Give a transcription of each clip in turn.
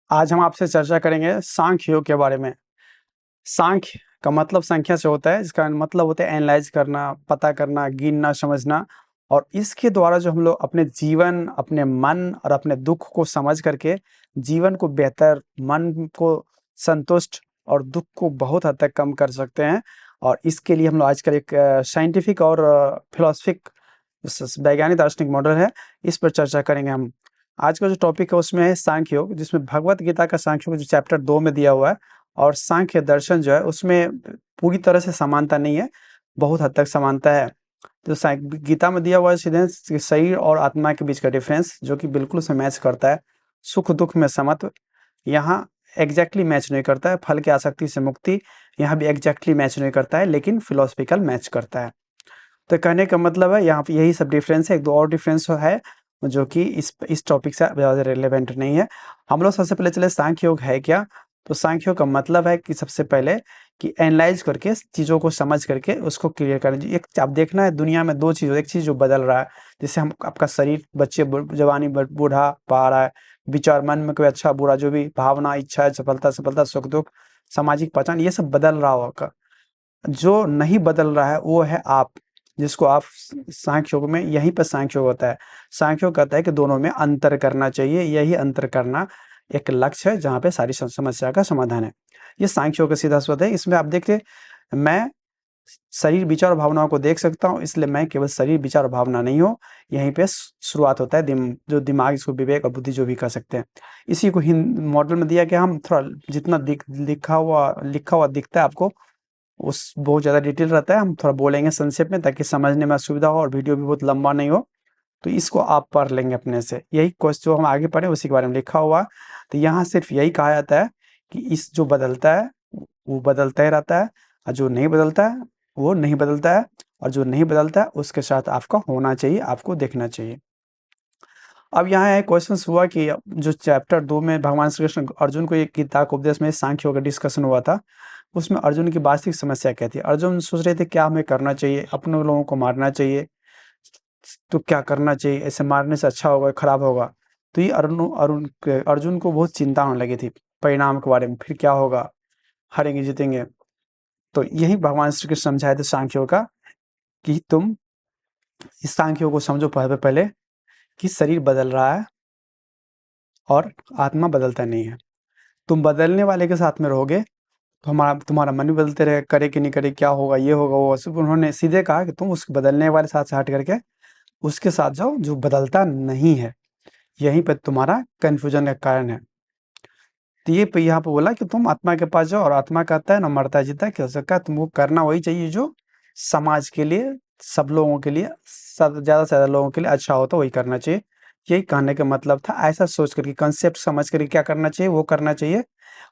आज हम आपसे चर्चा करेंगे सांख्य योग के बारे में। सांख्य का मतलब संख्या से होता है, जिसका मतलब होता है एनालाइज करना, पता करना, गिनना, समझना। और इसके द्वारा जो हम लोग अपने जीवन, अपने मन और अपने दुख को समझ करके जीवन को बेहतर, मन को संतुष्ट और दुख को बहुत हद तक कम कर सकते हैं। और इसके लिए हम लोग आजकल एक साइंटिफिक और फिलोसफिक वैज्ञानिक दार्शनिक मॉडल है, इस पर चर्चा करेंगे हम। आज का जो टॉपिक है उसमें है सांख्य योग, जिसमें भगवत गीता का सांख्य योग जो चैप्टर 2 में दिया हुआ है। और सांख्य दर्शन जो है उसमें पूरी तरह से समानता नहीं है, बहुत हद तक समानता है। तो गीता में दिया हुआ है सीधे शरीर और आत्मा के बीच का डिफरेंस, जो कि बिल्कुल से मैच करता है। सुख दुख में समत्व यहाँ एग्जैक्टली मैच नहीं करता है। फल की आसक्ति से मुक्ति यहाँ भी एग्जैक्टली मैच नहीं करता है, लेकिन फिलोसफिकल मैच करता है। तो कहने का मतलब है यहाँ पे यही सब डिफरेंस है। एक दो और डिफरेंस है जो कि इस टॉपिक से ज़्यादा रिलेवेंट नहीं है। हम लोग सबसे पहले चले सांख्य योग है क्या। तो सांख्य योग का मतलब है कि सबसे पहले कि एनालाइज करके चीज़ों को समझ करके उसको क्लियर करें। एक आप देखना है दुनिया में दो चीज़, एक चीज़ जो बदल रहा है, जैसे हम आपका शरीर, बच्चे जवानी बूढ़ा पा रहा है, विचार मन में कोई अच्छा बुरा जो भी भावना, इच्छा, सफलता सफलता, सुख दुख, सामाजिक पहचान, ये सब बदल रहा होगा। जो नहीं बदल रहा है वो है आप, जिसको आप सांख्य योग में, यहीं पर सांख्य योग होता है। सांख्य योग कहता है कि दोनों में अंतर करना चाहिए, यही अंतर करना एक लक्ष्य है जहाँ पे सारी समस्या का समाधान है। ये सांख्य योग का सीधा स्वत है। इसमें आप देखते, मैं शरीर, विचार और भावनाओं को देख सकता हूँ, इसलिए मैं केवल शरीर, विचार और भावना नहीं हूँ। यहीं पे शुरुआत होता है जो दिमाग, इसको विवेक और बुद्धि जो भी कह सकते हैं। इसी को हिंद मॉडल में दिया कि हम थोड़ा जितना लिखा हुआ दिखता है आपको, उस बहुत ज़्यादा डिटेल रहता है। हम थोड़ा बोलेंगे संक्षेप में ताकि समझने में असुविधा हो और वीडियो भी बहुत लंबा नहीं हो। तो इसको आप पढ़ लेंगे अपने से। यही क्वेश्चन जो हम आगे पढ़े उसी के बारे में लिखा हुआ। तो यहाँ सिर्फ यही कहा जाता है कि इस जो बदलता है वो बदलता ही रहता है, और जो नहीं बदलता है वो नहीं बदलता है, और जो नहीं बदलता है उसके साथ आपका होना चाहिए, आपको देखना चाहिए। अब यहाँ एक क्वेश्चन हुआ कि जो चैप्टर 2 में भगवान श्री कृष्ण अर्जुन को एक गीता के उपदेश में सांख्य योग का डिस्कशन हुआ था, उसमें अर्जुन की वास्तविक समस्या क्या थी। अर्जुन सोच रहे थे क्या हमें करना चाहिए, अपने लोगों को मारना चाहिए तो क्या करना चाहिए, ऐसे मारने से अच्छा होगा खराब होगा। तो ये अर्जुन को बहुत चिंता होने लगी थी परिणाम के बारे में, फिर क्या होगा, हारेंगे जीतेंगे। तो यही भगवान श्री कृष्ण समझाए थे सांख्य योग का कि तुम इस सांख्य योग को समझो पहले पहले कि शरीर बदल रहा है और आत्मा बदलता नहीं है। तुम बदलने वाले के साथ में रहोगे तो तुम्हारा मन भी बदलते रहे, करे कि नहीं करे, क्या होगा, ये होगा वो। सिर्फ उन्होंने सीधे कहा कि तुम उस बदलने वाले साथ से हट करके उसके साथ जाओ जो बदलता नहीं है। यहीं पे तुम्हारा कन्फ्यूजन का कारण है। तो ये पे यहाँ पे बोला कि तुम आत्मा के पास जाओ, और आत्मा कहता है ना मरता है जीता है, क्या हो सकता है, तुमको करना वही चाहिए जो समाज के लिए, सब लोगों के लिए, ज़्यादा से ज़्यादा लोगों के लिए अच्छा होता है, वही करना चाहिए। यही कहने का मतलब था। ऐसा सोच करके, कंसेप्ट समझ करके क्या करना चाहिए वो करना चाहिए,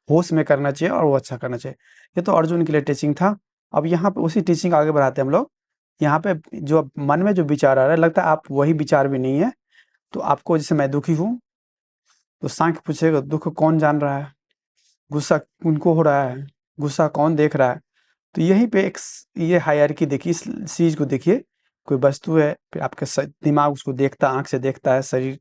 होश में करना चाहिए और वो अच्छा करना चाहिए। ये तो अर्जुन के लिए टीचिंग था। अब यहाँ पे उसी टीचिंग आगे बढ़ाते हैं हम लोग। यहाँ पे जो मन में जो विचार आ रहा है, लगता है आप वही विचार भी नहीं है। तो आपको, जैसे मैं दुखी हूँ, तो सांख्य पूछेगा दुख कौन जान रहा है, गुस्सा उनको हो रहा है, गुस्सा कौन देख रहा है। तो यहीं पे ये हायरार्की देखिए, इस चीज को देखिए। कोई वस्तु है, फिर आपका दिमाग उसको देखता है, आंख से देखता है, शरीर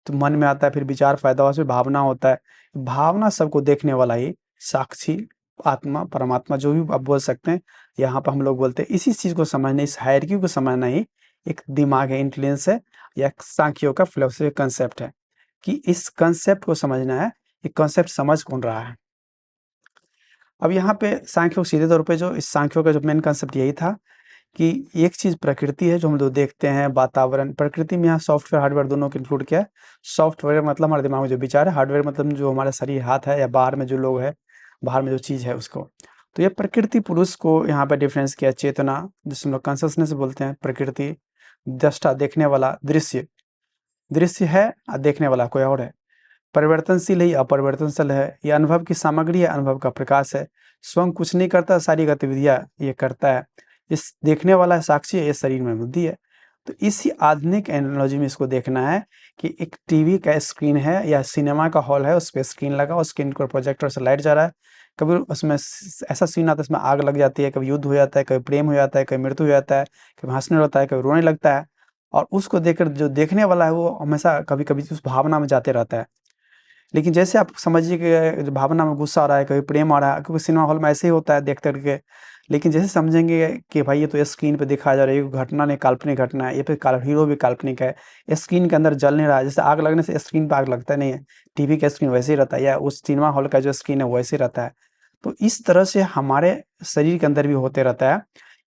तो मन में आता है, फिर विचार पैदा हुआ, फिर भावना होता है। भावना सबको देखने वाला ही साक्षी, आत्मा, परमात्मा, जो भी आप बोल सकते हैं, यहाँ पर हम लोग बोलते हैं। इसी चीज को समझना, इस हायरार्की को समझना ही एक दिमाग है, इंटेलिजेंस है, या सांख्यों का फिलोसफी कंसेप्ट है। कि इस कंसेप्ट को समझना है, ये कंसेप्ट समझ कौन रहा है। अब यहाँ पे सांख्यों सीधे तौर पे, जो इस सांख्यों का जो मेन कंसेप्ट यही था कि एक चीज़ प्रकृति है जो हम लोग देखते हैं, वातावरण। प्रकृति में यहाँ सॉफ्टवेयर हार्डवेयर दोनों को इंक्लूड किया है। सॉफ्टवेयर मतलब हमारे दिमाग में जो विचार है, हार्डवेयर मतलब जो हमारा शरीर, हाथ है, या बाहर में जो लोग है, बाहर में जो चीज़ है उसको। तो ये प्रकृति पुरुष को यहाँ पे डिफरेंस किया। चेतना, जिसमें लोग कॉन्शसनेस बोलते हैं, प्रकृति, दृष्टा देखने वाला, दृश्य दृश्य है, और देखने वाला कोई और है। परिवर्तनशील है, अपरिवर्तनशील है। ये अनुभव की सामग्री है, अनुभव का प्रकाश है। स्वयं कुछ नहीं करता, सारी गतिविधियां ये करता है। इस देखने वाला साक्षी है, ये शरीर में बुद्धि है। तो इसी आधुनिक एनालॉजी में इसको देखना है कि एक टीवी का स्क्रीन है या सिनेमा का हॉल है, उस पर स्क्रीन लगा, उस स्क्रीन को प्रोजेक्टर से लाइट जा रहा है। कभी उसमें ऐसा सीन आता है उसमें आग लग जाती है, कभी युद्ध हो जाता है, कभी प्रेम हो जाता है, कभी मृत्यु हो जाता है, कभी हंसने लगता है, कभी रोने लगता है। और उसको देखकर जो देखने वाला है वो हमेशा कभी कभी उस भावना में जाते रहता है। लेकिन जैसे आप समझिए कि भावना में गुस्सा आ रहा है, कभी प्रेम आ रहा है, क्योंकि सिनेमा हॉल में ऐसे ही होता है देख-देख के। लेकिन जैसे समझेंगे कि भाई ये तो स्क्रीन पे दिखाया जा रहा है, ये घटना नहीं काल्पनिक घटना है, ये पे काल हीरो भी काल्पनिक है, स्क्रीन के अंदर जल नहीं रहा है। जैसे आग लगने से स्क्रीन पे आग लगता नहीं है, टीवी का स्क्रीन वैसे ही रहता है या उस सिनेमा हॉल का जो स्क्रीन है वैसे ही रहता है। तो इस तरह से हमारे शरीर के अंदर भी होते रहता है,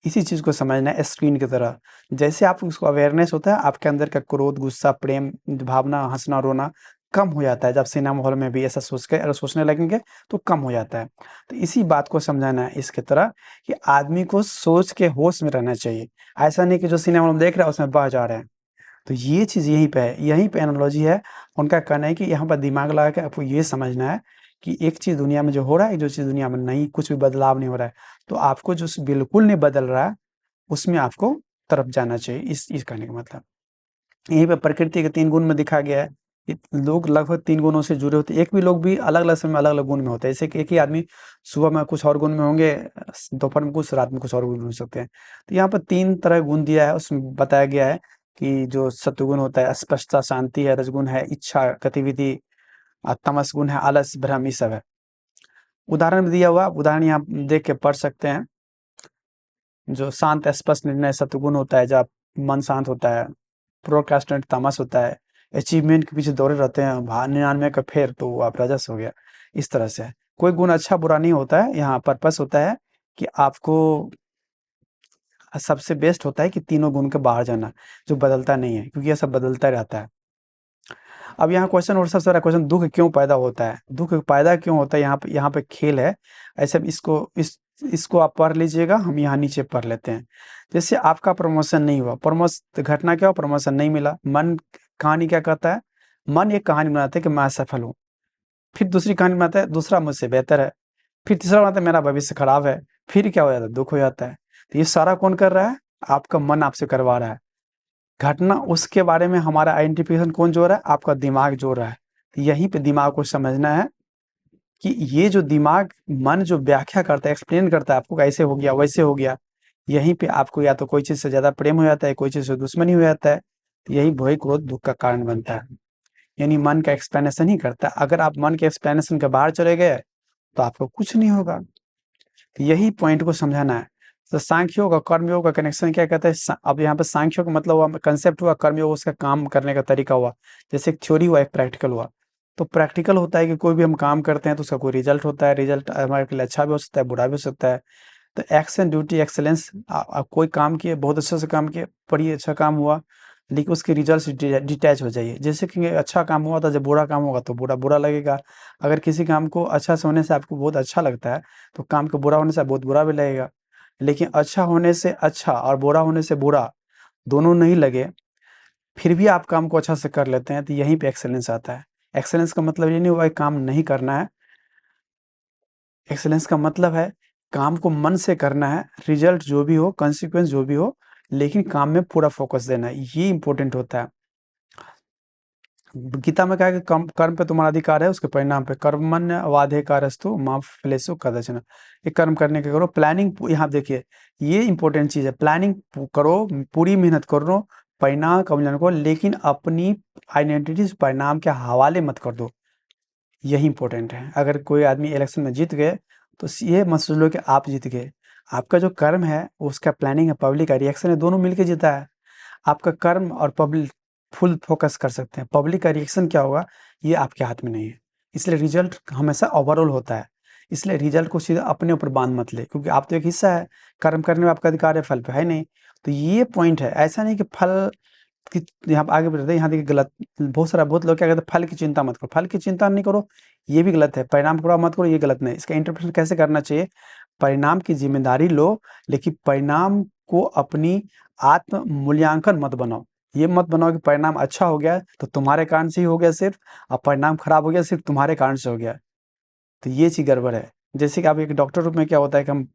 इसी चीज़ को समझना है स्क्रीन की तरह। जैसे आप उसको अवेयरनेस होता है, आपके अंदर का क्रोध, गुस्सा, प्रेम, भावना, हँसना-रोना कम हो जाता है। जब सिनेमा हॉल में भी ऐसा सोच के अगर सोचने लगेंगे तो कम हो जाता है। तो इसी बात को समझाना है इसकी तरह कि आदमी को सोच के होश में रहना चाहिए। ऐसा नहीं कि जो सिनेमा में देख रहा है उसमें बह जा रहे हैं। तो ये चीज़ यहीं पे है, यहीं पे एनालॉजी है। उनका कहना है कि यहाँ पर दिमाग लगा के आपको ये समझना है कि एक चीज़ दुनिया में जो हो रहा है, जो चीज़ दुनिया में नहीं कुछ भी बदलाव नहीं हो रहा है। तो आपको जो बिल्कुल नहीं बदल रहा है, उसमें आपको तरफ जाना चाहिए। इस कहने का मतलब। यहीं पे प्रकृति के 3 गुण में दिखा गया है कि लोग लगभग 3 गुणों से जुड़े होते हैं। एक भी लोग भी अलग-अलग समय में अलग-अलग गुण में होते हैं। जैसे कि एक ही आदमी सुबह में कुछ और गुण में होंगे, दोपहर में कुछ, रात में कुछ और गुण हो सकते हैं। तो यहाँ पर 3 तरह गुण दिया है, उसमें बताया गया है कि जो सत्वगुण होता है स्पष्टता, शांति है, रजगुण है इच्छा, गतिविधि, तमस गुण है आलस, भ्रम, ये सब है। उदाहरण भी दिया हुआ, उदाहरण यहाँ देख के पढ़ सकते हैं। जो शांत स्पष्ट निर्णय सत्वगुण होता है, जब मन शांत होता है। प्रोक्रास्टिनेट तामस होता है, अचीवमेंट के पीछे दौड़े रहते हैं, 99 का फेर तो वो आप राजस हो गया, इस तरह से। कोई गुण अच्छा बुरा नहीं होता है, यहाँ पर्पस होता है कि आपको सबसे बेस्ट होता है कि तीनों गुण के बाहर जाना, जो बदलता नहीं है, क्योंकि ये सब बदलता रहता है। अब यहाँ क्वेश्चन और सबसे बड़ा क्वेश्चन, दुःख क्यों पैदा होता है? दुःख पैदा क्यों होता है? यहाँ पे खेल है। ऐसे इसको आप पढ़ लीजिएगा, हम यहाँ नीचे पढ़ लेते हैं। जैसे आपका प्रमोशन नहीं हुआ, घटना क्या हुआ? प्रमोशन नहीं मिला। मन कहानी क्या कहता है? मन एक कहानी बनाता है कि मैं असफल हूँ। फिर दूसरी कहानी बनाता है, दूसरा मुझसे बेहतर है। फिर तीसरा बनाता है, मेरा भविष्य खराब है। फिर क्या हो जाता है? दुःख हो जाता है। तो ये सारा कौन कर रहा है? आपका मन आपसे करवा रहा है। घटना उसके बारे में हमारा आइडेंटिफिकेशन कौन जोड़ रहा है? आपका दिमाग जोड़ रहा है। तो यहीं पे दिमाग को समझना है कि ये जो दिमाग, मन जो व्याख्या करता है, एक्सप्लेन करता है आपको, ऐसे हो गया, वैसे हो गया, यहीं पे आपको या तो कोई चीज़ से ज़्यादा प्रेम हो जाता है, कोई चीज़ से दुश्मनी हो जाता है। तो यही भय, क्रोध, दुःख का कारण बनता है। यानी मन का एक्सप्लेनेशन ही करता है। अगर आप मन के एक्सप्लेनेशन के बाहर चले गए, तो आपको कुछ नहीं होगा। तो यही पॉइंट को समझाना है। तो सांख्य योग और कर्मयोग का कनेक्शन क्या कहता है? अब यहाँ पे सांख्य योग का मतलब हुआ कंसेप्ट हुआ, कर्मयोग उसका काम करने का तरीका हुआ। जैसे एक थ्योरी हुआ, एक प्रैक्टिकल हुआ। तो प्रैक्टिकल होता है कि कोई भी हम काम करते हैं तो उसका कोई रिजल्ट होता है। रिजल्ट हमारे लिए अच्छा भी हो सकता है, बुरा भी हो सकता है। तो एक्शन, ड्यूटी, एक्सेलेंस, आप कोई काम किए, बहुत अच्छे से काम किए, बड़ी अच्छा काम हुआ, लेकिन उसके रिजल्ट से डिटैच हो जाइए। जैसे कि अच्छा काम हुआ था, जब बुरा काम होगा तो बुरा बुरा लगेगा। अगर किसी काम को अच्छा से होने से आपको बहुत अच्छा लगता है, तो काम को बुरा होने से बहुत बुरा भी लगेगा। लेकिन अच्छा होने से अच्छा और बुरा होने से बुरा दोनों नहीं लगे, फिर भी आप काम को अच्छा से कर लेते हैं, तो यहीं पे एक्सेलेंस आता है। एक्सेलेंस का मतलब ये नहीं हुआ कि काम नहीं करना है। एक्सेलेंस का मतलब है काम को मन से करना है, रिजल्ट जो भी हो, कॉन्सिक्वेंस जो भी हो, लेकिन काम में पूरा फोकस देना है, ये इम्पोर्टेंट होता है। गीता में कहा है कि कर्म पे तुम्हारा अधिकार है, उसके परिणाम पे। कर्मण्यवाधिकारस्तु मा फलेषु कदाचन। ये कर्म करने के करो, प्लानिंग यहाँ देखिए, ये इंपॉर्टेंट चीज़ है। प्लानिंग करो, पूरी मेहनत करो, परिणाम का मूल्यांकन करो, लेकिन अपनी आइडेंटिटी परिणाम के हवाले मत कर दो। यही इंपॉर्टेंट है। अगर कोई आदमी इलेक्शन में जीत गए, तो ये मत सोच लो कि आप जीत गए। आपका जो कर्म है, उसका प्लानिंग है, पब्लिक का रिएक्शन है, दोनों मिलके जीता है। आपका कर्म और पब्लिक फुल फोकस कर सकते हैं। पब्लिक का रिएक्शन क्या होगा, ये आपके हाथ में नहीं है। इसलिए रिजल्ट हमेशा ओवरऑल होता है। इसलिए रिजल्ट को सीधा अपने ऊपर बांध मत ले, क्योंकि आप तो एक हिस्सा है। कर्म करने में आपका अधिकार है, फल पे है नहीं। तो ये पॉइंट है। ऐसा नहीं कि फल कि यहाँ पे आगे बढ़ रहे हैं, यहाँ देखिए गलत, बहुत लोग क्या कहते हैं, फल की चिंता मत करो, फल की चिंता नहीं करो, ये भी गलत है। परिणाम को मत करो, ये गलत नहीं। इसका इंटरप्रिटेशन कैसे करना चाहिए? परिणाम की जिम्मेदारी लो, लेकिन परिणाम को अपनी आत्म मूल्यांकन मत बनाओ। ये मत बनाओ कि परिणाम अच्छा हो गया तो तुम्हारे कारण से ही हो गया सिर्फ, और परिणाम खराब हो गया सिर्फ तुम्हारे कारण से हो गया। तो ये चीज़ गड़बड़ है। जैसे कि आप एक डॉक्टर रूप में क्या होता है कि हम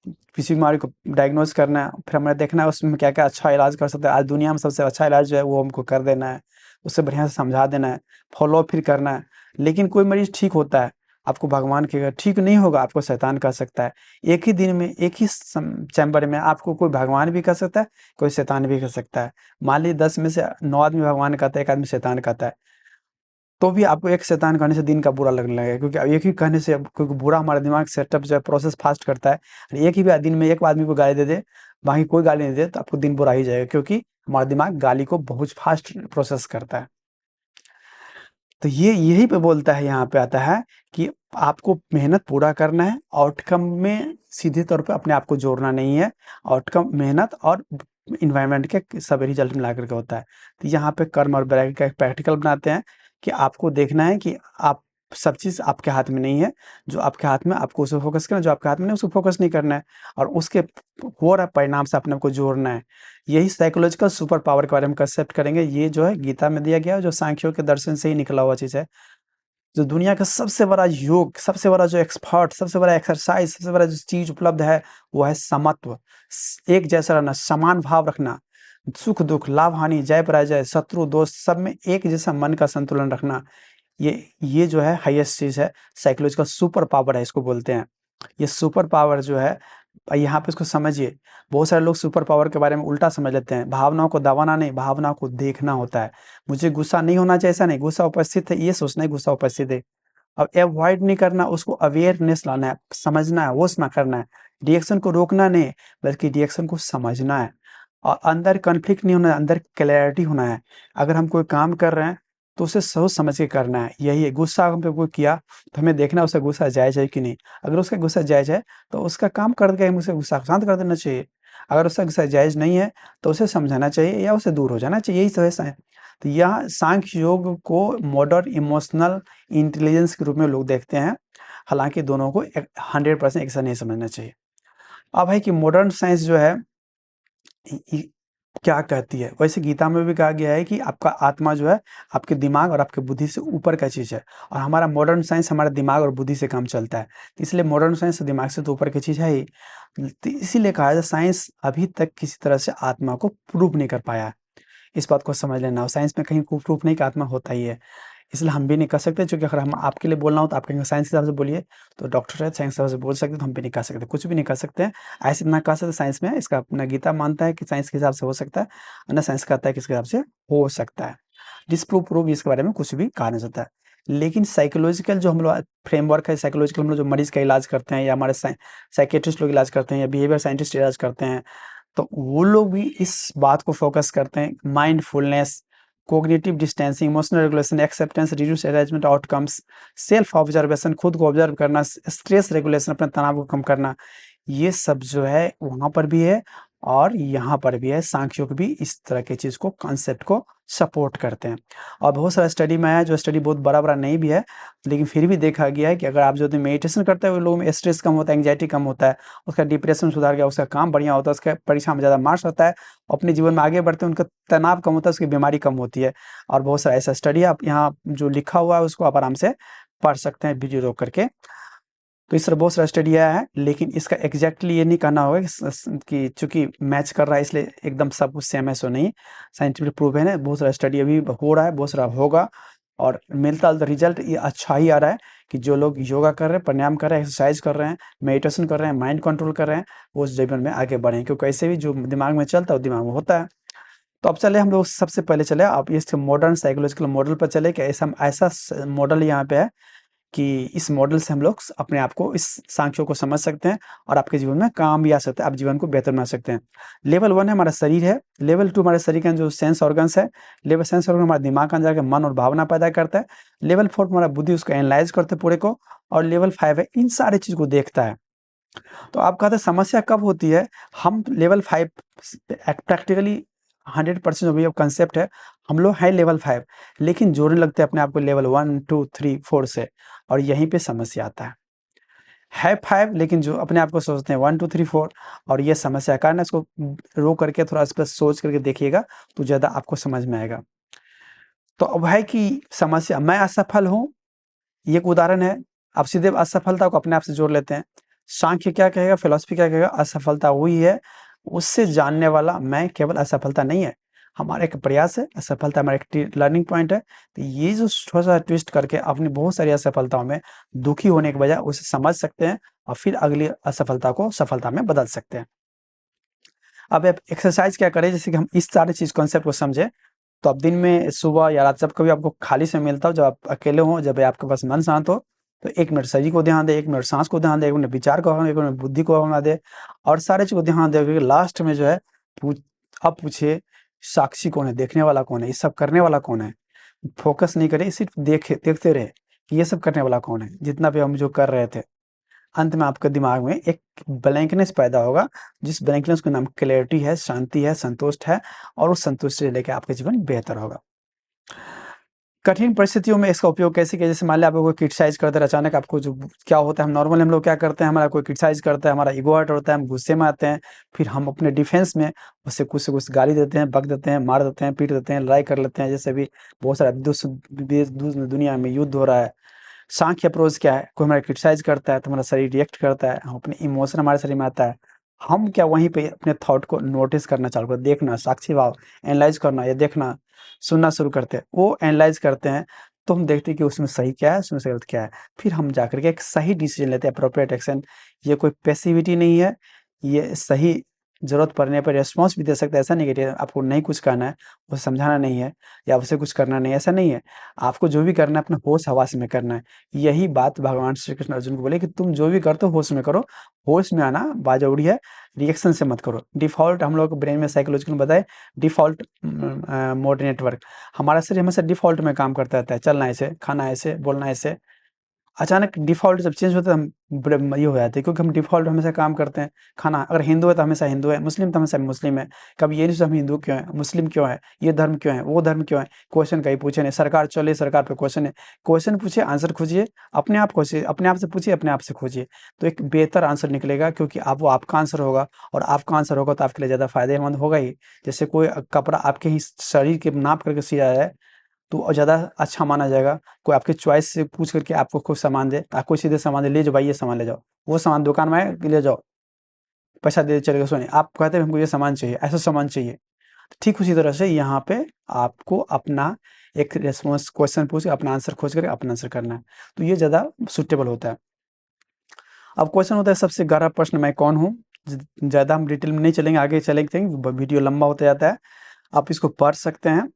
किसी बीमारी को डायग्नोज़ करना है, फिर हमें देखना है उसमें क्या-क्या अच्छा इलाज कर सकते हैं। आज दुनिया में सबसे अच्छा इलाज जो है वो हमको कर देना है, उसे बढ़िया से समझा देना है, फ़ॉलो फिर करना है। लेकिन कोई मरीज़ ठीक होता है, आपको भगवान कहेगा, ठीक नहीं होगा आपको शैतान कह सकता है। एक ही दिन में, एक ही चैम्बर में आपको कोई भगवान भी कह सकता है, कोई शैतान भी कह सकता है। मान लीजिए 10 में से 9 आदमी भगवान कहता है, 1 आदमी शैतान कहता है। तो भी आपको एक शैतान कहने से दिन का बुरा लगने लगेगा, क्योंकि अब एक ही कहने से, क्योंकि बुरा हमारा दिमाग सेटअप जो है प्रोसेस फास्ट करता है। और एक ही दिन में एक आदमी को गाली दे दे, बाकी कोई गाली नहीं दे, तो आपको दिन बुरा ही जाएगा, क्योंकि हमारा दिमाग गाली को बहुत फास्ट प्रोसेस करता है। तो ये यही पे बोलता है, यहाँ पे आता है कि आपको मेहनत पूरा करना है, आउटकम में सीधे तौर पे अपने आप को जोड़ना नहीं है। आउटकम मेहनत और इन्वायरमेंट के सभी रिजल्ट मिला करके होता है। तो यहाँ पे कर्म और वैराग्य का एक प्रैक्टिकल बनाते हैं कि आपको देखना है कि आप सब चीज़ आपके हाथ में नहीं है। जो आपके हाथ में आपको उस पे फोकस करना है, जो आपके हाथ में नहीं उसको फोकस नहीं करना है, और उसके हो रहा परिणाम से अपने आप को जोड़ना है। यही साइकोलॉजिकल सुपर पावर के बारे में कंसेप्ट करेंगे। ये जो है गीता में दिया गया है, जो सांख्यों के दर्शन से ही निकला हुआ चीज़ है। जो दुनिया का सबसे बड़ा योग, सबसे बड़ा जो एक्सपर्ट, सबसे बड़ा एक्सरसाइज, सबसे बड़ा जो चीज़ उपलब्ध है, वो है समत्व। एक जैसा रहना, समान भाव रखना, सुख-दुःख, लाभ-हानि, जय-पराजय, शत्रु, दोस्त सब में एक जैसा मन का संतुलन रखना। ये जो है हाईएस्ट चीज़ है, साइकोलॉजिकल सुपर पावर है इसको बोलते हैं। ये सुपर पावर जो है, यहाँ पे इसको समझिए। बहुत सारे लोग सुपर पावर के बारे में उल्टा समझ लेते हैं। भावनाओं को दबाना नहीं, भावनाओं को देखना होता है। मुझे गुस्सा नहीं होना चाहिए ऐसा नहीं, गुस्सा उपस्थित है ये सोचना है गुस्सा उपस्थित है। अब अवॉइड नहीं करना, उसको अवेयरनेस लाना है, समझना है, होश में करना है। रिएक्शन को रोकना नहीं, बल्कि रिएक्शन को समझना है। और अंदर कॉन्फ्लिक्ट नहीं होना है, अंदर क्लैरिटी होना है। अगर हम कोई काम कर रहे हैं, तो उसे सोच समझ के करना है। यही है, गुस्सा हम पे कोई किया, तो हमें देखना है उसका गुस्सा जायज़ है कि नहीं। अगर उसका गुस्सा जायज़ है, तो उसका काम करके हम उसे गुस्सा शांत कर देना चाहिए। अगर उसका गुस्सा जायज़ नहीं है, तो उसे समझाना चाहिए या उससे दूर हो जाना चाहिए, यही तो है। तो यहाँ सांख्य योग को मॉडर्न इमोशनल इंटेलिजेंस के रूप में लोग देखते हैं। हालाँकि दोनों को एक 100% एक साथ नहीं समझना चाहिए। अब है कि मॉडर्न साइंस जो है इ इ क्या कहती है? वैसे गीता में भी कहा गया है कि आपका आत्मा जो है, आपके दिमाग और आपकी बुद्धि से ऊपर का चीज़ है, और हमारा मॉडर्न साइंस हमारे दिमाग और बुद्धि से काम चलता है। तो इसलिए मॉडर्न साइंस दिमाग से तो ऊपर की चीज़ है ही। तो इसीलिए कहा जाए साइंस अभी तक किसी तरह से आत्मा को प्रूव नहीं कर पाया है। इस बात को समझ लेना, और साइंस में कहीं प्रूफ नहीं कि आत्मा होता ही है। इसलिए हम भी नहीं कह सकते, क्योंकि अगर हम आपके लिए बोलना हो तो आप कहेंगे साइंस के हिसाब से बोलिए, तो डॉक्टर है साइंस के हिसाब से बोल सकते, तो हम भी नहीं कह सकते, कुछ भी नहीं कह सकते हैं। ऐसे ना कह सकते साइंस में, इसका अपना गीता मानता है कि साइंस के हिसाब से हो सकता है, अन्य साइंस कहता है कि इसके हिसाब से हो सकता है। डिस्प्रूव प्रूव इसके बारे में कुछ भी कहा नहीं जाता है। लेकिन साइकोलॉजिकल जो हम लोग फ्रेमवर्क है, साइकोलॉजिकल हम लोग जो मरीज़ का इलाज करते हैं, या हमारे साइकियाट्रिस्ट लोग इलाज करते हैं, या बिहेवियर साइंटिस्ट इलाज करते हैं, तो वो लोग भी इस बात को फ़ोकस करते हैं, mindfulness, cognitive distancing, emotional regulation, acceptance, reduce attachment outcomes, self observation, खुद को ऑब्जर्व करना, स्ट्रेस रेगुलेशन, अपने तनाव को कम करना, ये सब जो है वहाँ पर भी है और यहाँ पर भी है। सांख्य योग भी इस तरह की चीज़ को, कांसेप्ट को सपोर्ट करते हैं। और बहुत सारा स्टडी में है, जो स्टडी बहुत बड़ा-बड़ा नहीं भी है, लेकिन फिर भी देखा गया है कि अगर आप जो दिन मेडिटेशन करते हैं, वो लोगों में स्ट्रेस कम होता है, एंग्जायटी कम होता है, उसका डिप्रेशन सुधार गया, उसका काम बढ़िया होता है, उसका परीक्षा में ज़्यादा मार्क्स आता है, अपने जीवन में आगे बढ़ते हैं, उनका तनाव कम होता है, उसकी बीमारी कम होती है। और बहुत सारा ऐसा स्टडी है, आप यहाँ जो लिखा हुआ है उसको आप आराम से पढ़ सकते हैं वीडियो रोक करके। तो इस तरह बहुत सारा स्टडी आया है, लेकिन इसका एग्ज़ैक्टली ये नहीं कहना होगा कि चूँकि मैच कर रहा है इसलिए एकदम सब कुछ सेम है, सो नहीं। साइंटिफिक प्रूवन है, बहुत सारा स्टडी अभी हो रहा है, बहुत सारा होगा, और मिलता-जुलता रिज़ल्ट ये अच्छा ही आ रहा है कि जो लोग योगा कर रहे हैं, प्राणायाम कर रहे हैं, एक्सरसाइज कर रहे हैं, मेडिटेशन कर रहे हैं, माइंड कंट्रोल कर रहे हैं, वो उस जीवन में आगे बढ़े हैं, क्योंकि ऐसे भी जो दिमाग में चलता है वो दिमाग में होता है। तो अब चले हम लोग, सबसे पहले चले आप इस मॉडर्न साइकोलॉजिकल मॉडल पर चले कि ऐसा मॉडल यहाँ पे है कि इस मॉडल से हम लोग अपने आप को, इस सांख्यों को समझ सकते हैं, और आपके जीवन में काम भी आ सकता है, आप जीवन को बेहतर बना सकते हैं। लेवल 1 है हमारा शरीर है, लेवल 2 हमारे शरीर के जो सेंस ऑर्गन्स है, लेवल सेंस ऑर्गन हमारे दिमाग के अंदर जाके मन और भावना पैदा करता है, लेवल 4 हमारा बुद्धि उसको एनालाइज करते है पूरे को, और लेवल 5 है इन सारी चीज़ को देखता है। तो आप कहते हैं समस्या कब होती है? हम लेवल 5 प्रैक्टिकली 100% जो भी अब कांसेप्ट है, हम लोग हैं लेवल 5, लेकिन जोड़ने लगते हैं अपने आप को लेवल 1, 2, 3, 4 से, और यहीं पे समस्या आता है 5, लेकिन जो अपने आप को सोचते हैं 1, 2, 3, 4, और ये समस्या का कारण है। इसको रो करके थोड़ा इस पे सोच करके देखिएगा, तो ज़्यादा आपको समझ में आएगा। तो अब है कि समस्या, मैं असफल हूँ, ये एक उदाहरण है। आप सीधे असफलता को अपने आप से जोड़ लेते हैं। सांख्य क्या कहेगा, फिलॉसफी क्या कहेगा, असफलता वही है, उससे जानने वाला मैं, केवल असफलता नहीं है। हमारा एक प्रयास है, असफलता हमारा एक लर्निंग पॉइंट है। तो ये जो थोड़ा-सा ट्विस्ट करके अपनी बहुत सारी असफलताओं में दुखी होने के बजाय उसे समझ सकते हैं, और फिर अगली असफलता को सफलता में बदल सकते हैं। अब आप एक्सरसाइज़ क्या करें, जैसे कि हम इस सारी चीज़ कॉन्सेप्ट को समझे, तो आप दिन में सुबह या रात जब कभी आपको खाली समय मिलता हो, जब आप अकेले हों, जब आपके पास मन शांत हो, तो 1 मिनट शरीर को ध्यान दें, 1 मिनट साँस को ध्यान दें, 1 मिनट विचार को, 1 मिनट बुद्धि को भगवान दें और सारे चीज़ को ध्यान दें, क्योंकि लास्ट में जो है पूछ अब पूछिए साक्षी कौन है, देखने वाला कौन है, ये सब करने वाला कौन है? फ़ोकस नहीं करें, सिर्फ़ देखते रहे कि ये सब करने वाला कौन है, जितना भी हम जो कर रहे थे। अंत में आपके दिमाग में एक ब्लैंकनेस पैदा होगा, जिस ब्लैंकनेस का नाम क्लैरिटी है, शांति है, संतुष्ट है और उस संतुष्टि से लेके आपका जीवन बेहतर होगा। कठिन परिस्थितियों में इसका उपयोग कैसे किया? जैसे मान लिया आपको कोई क्रिटिसाइज़ करता है, अचानक आपको जो क्या होता है, हम नॉर्मली हम लोग क्या करते हैं, हमारा कोई क्रिटिसाइज़ करता है, हमारा ईगो हर्ट होता है, हम गुस्से में आते हैं, फिर हम अपने डिफेंस में उससे कुछ से कुछ गाली देते हैं, बक देते हैं, मार देते हैं, पीट देते हैं, लड़ाई कर लेते हैं। जैसे अभी बहुत सारा दुनिया में युद्ध हो रहा है। सांख्य अप्रोच क्या है? कोई हमारा क्रिटिसाइज़ करता है तो हमारा शरीर रिएक्ट करता है, हम अपने इमोशन हमारे शरीर में आता है। हम क्या वहीं पे अपने थॉट को नोटिस करना चालू कर देखना, साक्षी भाव, एनालाइज़ करना या देखना, सुनना शुरू करते हैं। वो एनालाइज़ करते हैं तो हम देखते हैं कि उसमें सही क्या है, उसमें से गलत क्या है। फिर हम जाकर के एक सही डिसीज़न लेते हैं, एप्रोप्रिएट एक्शन। ये कोई पैसिविटी नहीं है, ये सही ज़रूरत पड़ने पर रिस्पॉन्स भी दे सकता है। ऐसा नहीं कि आपको नहीं कुछ करना है, उसे समझाना नहीं है या उसे कुछ करना नहीं है, ऐसा नहीं है। आपको जो भी करना है अपना होश-हवास में करना है। यही बात भगवान श्री कृष्ण अर्जुन को बोले कि तुम जो भी करते हो होश में करो, होश में आना बाज़रूरी है, रिएक्शन से मत करो। डिफ़ॉल्ट हम लोग को ब्रेन में साइकोलॉजिकल में बताए डिफ़ॉल्ट मोड नेटवर्क, हमारा शरीर हमेशा डिफ़ॉल्ट में काम करता रहता है, चलना ऐसे, खाना ऐसे, बोलना ऐसे। अचानक डिफ़ॉल्ट जब चेंज होता है हम बड़े ये हो जाते हैं, क्योंकि हम डिफ़ॉल्ट हमेशा काम करते हैं। खाना अगर हिंदू है तो हमेशा हिंदू है, मुस्लिम तो हमेशा मुस्लिम है। कभी ये नहीं सोचा हम हिंदू क्यों हैं, मुस्लिम क्यों हैं, ये धर्म क्यों है, वो धर्म क्यों है? क्वेश्चन कहीं पूछे नहीं, सरकार चले सरकार पे क्वेश्चन है। क्वेश्चन पूछिए, आंसर खोजिए, अपने आप खोजिए, अपने आप से पूछिए, अपने आप से खोजिए। तो एक बेहतर आंसर निकलेगा, क्योंकि आप वो आपका आंसर होगा और आपका आंसर होगा तो आपके लिए ज़्यादा फ़ायदेमंद होगा ही। जैसे कोई कपड़ा आपके ही शरीर के नाप करके सिया है तो ज़्यादा अच्छा माना जाएगा। कोई आपके चॉइस से पूछ करके आपको कोई सामान दे, आपको सीधे सामान दे, ले जाओ भाई ये सामान ले जाओ। वो सामान दुकान में है, ले जाओ, पैसा दे चलेगा सो नहीं। आप कहते हैं हमको ये सामान चाहिए, ऐसा सामान चाहिए। ठीक उसी तरह से यहाँ पे आपको अपना एक रिस्पॉन्स क्वेश्चन पूछ के अपना आंसर खोज करके अपना आंसर करना है। तो ये ज़्यादा सूटेबल होता है। अब क्वेश्चन होता है सबसे गहरा प्रश्न मैं कौन हूँ? ज़्यादा हम डिटेल में नहीं चलेंगे, आगे चलेंगे, वीडियो लंबा होता जाता है। आप इसको पढ़ सकते हैं।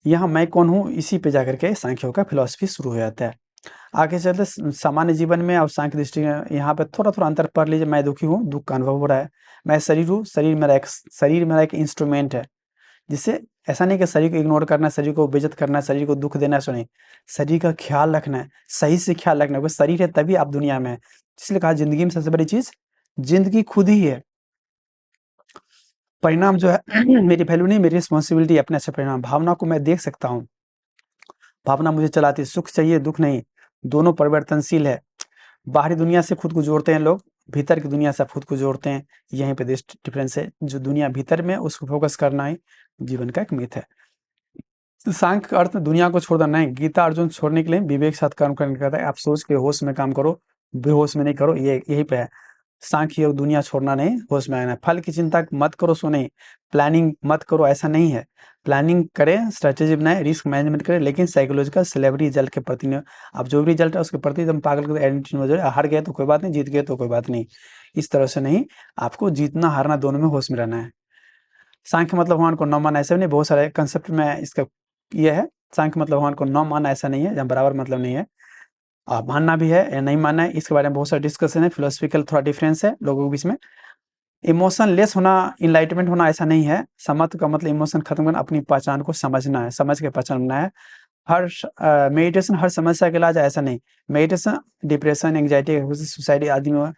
यहाँ मैं कौन हूँ, इसी पे जाकर के सांख्यों का फिलॉसफी शुरू हो जाता है। आगे चलते सामान्य जीवन में और सांख्य दृष्टि में यहाँ पे थोड़ा-थोड़ा अंतर पढ़ लीजिए। मैं दुखी हूँ, दुःख का अनुभव हो रहा है। मैं शरीर हूँ, शरीर मेरा एक इंस्ट्रूमेंट है। जिससे ऐसा नहीं कि शरीर को इग्नोर करना है, शरीर को बेइज़्ज़त करना है, शरीर को दुःख देना है, ऐसा नहीं। शरीर का ख्याल रखना है, सही से ख्याल रखना है, क्योंकि शरीर है तभी आप दुनिया में हैं। इसलिए कहा ज़िंदगी में सबसे बड़ी चीज़, ज़िंदगी खुद ही है। परिणाम जो है मेरी वैल्यू नहीं, मेरी रिस्पॉन्सिबिलिटी है अपने अच्छे परिणाम। भावना को मैं देख सकता हूँ। भावना मुझे चलाती है, सुख चाहिए, दुःख नहीं, दोनों परिवर्तनशील है। बाहरी दुनिया से खुद को जोड़ते हैं लोग, भीतर की दुनिया से आप खुद को जोड़ते हैं, यहीं पे डिफरेंस है। जो दुनिया भीतर में उसको फ़ोकस करना ही जीवन का एक मिथ है। तो सांख्य का अर्थ दुनिया को छोड़ना नहीं, गीता अर्जुन छोड़ने के लिए विवेक के साथ कर्म करने का कहता है। आप सोच के होश में काम करो, बेहोश में नहीं करो, ये यही पे है। सांख्य योग दुनिया छोड़ना नहीं, होश में आना है। फल की चिंता मत करो सो नहीं, प्लानिंग मत करो ऐसा नहीं है। प्लानिंग करें, स्ट्रैटेजी बनाएँ, रिस्क मैनेजमेंट करें, लेकिन साइकोलॉजिकल सिलेबरी रिजल्ट के प्रति न अब जो भी रिजल्ट है उसके प्रति एकदम पागल की एटीट्यूड में जो है, हार गए तो कोई बात नहीं, जीत गए तो कोई बात नहीं। इस तरह से नहीं, आपको जीतना हारना दोनों में होश में रहना है। सांख्य मतलब भगवान को न मानना ऐसा भी नहीं, बहुत सारे कंसेप्ट में इसका ये है। सांख्य मतलब भगवान को न मानना ऐसा नहीं है, जहाँ बराबर मतलब नहीं है। मानना भी है या नहीं मानना है, इसके बारे में बहुत सारे डिस्कशन है, फिलोसॉफिकल थोड़ा डिफरेंस है लोगों के बीच में। इमोशन लेस होना, एनलाइटमेंट होना ऐसा नहीं है। समत्व का मतलब इमोशन खत्म करना, अपनी पहचान को समझना है, समझ के पहचानना है। मेडिटेशन हर समस्या का इलाज है ऐसा नहीं। मेडिटेशन डिप्रेशन, एंग्जायटी, सुसाइड आदि में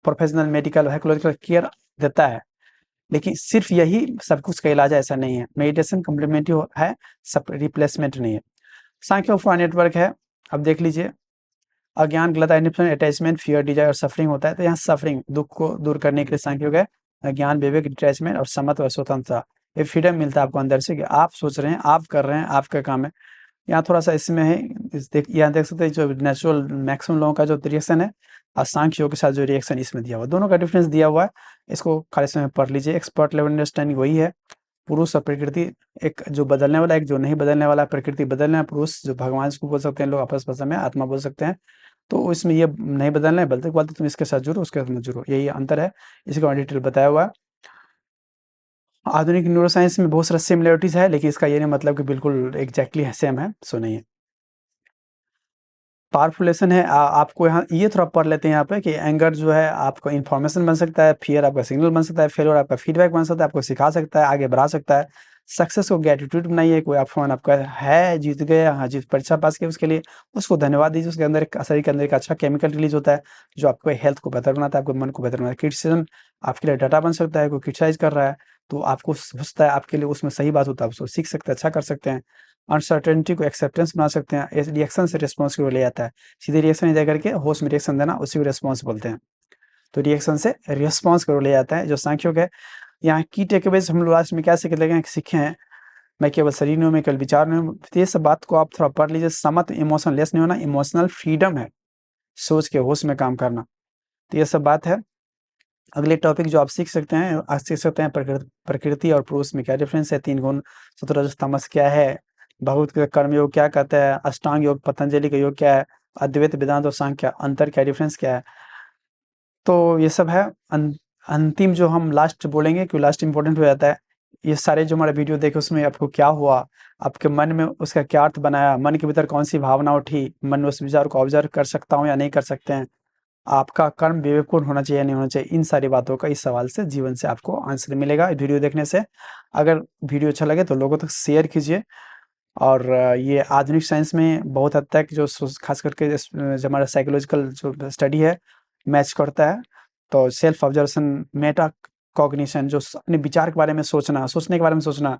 प्रोफेशनल मेडिकल साइकोलॉजिकल केयर देता है, लेकिन सिर्फ यही सब कुछ का इलाज है ऐसा नहीं है। मेडिटेशन कॉम्प्लीमेंट्री है, सब रिप्लेसमेंट नहीं है। सांख्य ऑफ नेटवर्क है, अब देख लीजिए। अज्ञान, गलत आइडेंटिफिकेशन, अटैचमेंट, फियर, डिजायर और सफरिंग होता है। तो यहाँ सफरिंग, दुःख को दूर करने के लिए सांख्य योग है। ज्ञान, विवेक, डिटैचमेंट और समत्व और स्वतंत्रता। ये फ्रीडम मिलता है आपको अंदर से कि आप सोच रहे हैं, आप कर रहे हैं, आपका काम है। यहाँ थोड़ा-सा इसमें है, यहाँ देख सकते हैं जो नेचुरल मैक्सिमम लोगों का जो रिएक्शन है और सांख्य योग के साथ जो रिएक्शन इसमें दिया हुआ है, दोनों का डिफरेंस दिया हुआ है। इसको खाली समय में पढ़ लीजिए। एक्सपर्ट लेवल अंडरस्टैंडिंग वही है। पुरुष और प्रकृति, एक जो बदलने वाला है, एक जो नहीं बदलने वाला है। प्रकृति बदलना है, पुरुष जो भगवान इसको बोल सकते हैं लोग आपस भाषा में, आत्मा बोल सकते हैं। तो इसमें ये नहीं बदलना है, बोलते तुम इसके साथ जुड़ो, उसके साथ मत जुड़ो, यही अंतर है। इसका डिटेल बताया हुआ है। आधुनिक न्यूरोसाइंस में बहुत सारा सिमिलरिटीज़ है, लेकिन इसका ये नहीं मतलब कि बिल्कुल एग्ज़ैक्टली सेम है, सो नहीं है। पावरफुलेशन है आपको यहाँ ये थोड़ा पढ़ लेते हैं यहाँ पे कि एंगर जो है आपको इन्फॉर्मेशन बन सकता है, फ़ियर आपका सिग्नल बन सकता है, फेल्योर आपका फीडबैक बन सकता है, आपको सिखा सकता है, आगे बढ़ा सकता है। सक्सेस को ग्रैटिट्यूड बनाइए, कोई आप फ़ोन आपका है, जीत गए, हाँ, जीत परीक्षा पास की उसके लिए उसको धन्यवाद दीजिए, उसके अंदर एक शरीर के अंदर एक अच्छा केमिकल रिलीज़ होता है, जो आपको हेल्थ को बेहतर बनाता है, आपके मन को बेहतर बनाता है। क्रिटिसिज़्म आपके लिए डाटा बन सकता है, कोई क्रिटिसाइज़ कर रहा है, तो आपको हो सकता है आपके लिए उसमें सही बात होता है, आप उसको सीख सकते हैं, अच्छा कर सकते हैं। अनसर्टेनिटी को एक्सेप्टेंस बना सकते हैं, इस रिएक्शन से रिस्पॉन्स की ओर ले जाता है। सीधे रिएक्शन नहीं दे करके होश में रिएक्शन देना, उसी को रिस्पॉन्स बोलते हैं। तो रिएक्शन से रिस्पॉन्स की ओर ले जाता है, जो सांख्यिक है। यहाँ की टेकअवेज़ हम लोग लास्ट में क्या सीखे हैं, मैं केवल शरीर नहीं हूँ, मैं केवल विचार नहीं हूँ। तो ये सब बात को आप थोड़ा पढ़ लीजिए। समत इमोशनलेस नहीं होना, इमोशनल फ्रीडम है, सोच के होश में काम करना। तो ये सब बात है। अगले टॉपिक जो आप सीख सकते हैं, आज सीख सकते हैं प्रकृति और पुरुष में क्या डिफरेंस है, 3 गुण, सत्व रजस तमस क्या है, बहुत का कर्म योग क्या कहता है, अष्टांग योग पतंजलि का योग क्या है, अद्वैत वेदांत और सांख्य अंतर क्या डिफरेंस क्या है। तो ये सब है। अंतिम जो हम लास्ट बोलेंगे, क्यों लास्ट इम्पोर्टेंट हो जाता है। ये सारे जो हमारा वीडियो देखे उसमें आपको क्या हुआ, आपके मन में उसका क्या अर्थ बनाया, मन के भीतर कौन-सी भावना उठी, मन में उस विचार को ऑब्ज़र्व कर सकता हूँ या नहीं कर सकते हैं। आपका कर्म विवेकपूर्ण होना चाहिए या नहीं होना चाहिए, इन सारी बातों का इस सवाल से जीवन से आपको आंसर मिलेगा वीडियो देखने से। अगर वीडियो अच्छा लगे तो लोगों तक शेयर कीजिए। और ये आधुनिक साइंस में बहुत हद तक जो खास करके जो हमारा साइकोलॉजिकल जो स्टडी है मैच करता है। तो सेल्फ ऑब्जर्वेशन, मेटा कॉग्निशन, जो अपने विचार के बारे में सोचना, सोचने के बारे में सोचना,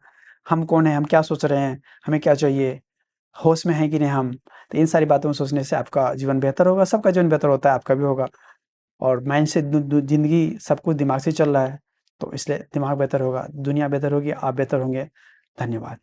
हम कौन है, हम क्या सोच रहे हैं, हमें क्या चाहिए, होश में है कि नहीं हम। तो इन सारी बातों में सोचने से आपका जीवन बेहतर होगा, सबका जीवन बेहतर होता है, आपका भी होगा। और माइंड से ज़िंदगी सब कुछ दिमाग से चल रहा है, तो इसलिए दिमाग बेहतर होगा, दुनिया बेहतर होगी, आप बेहतर होंगे। धन्यवाद।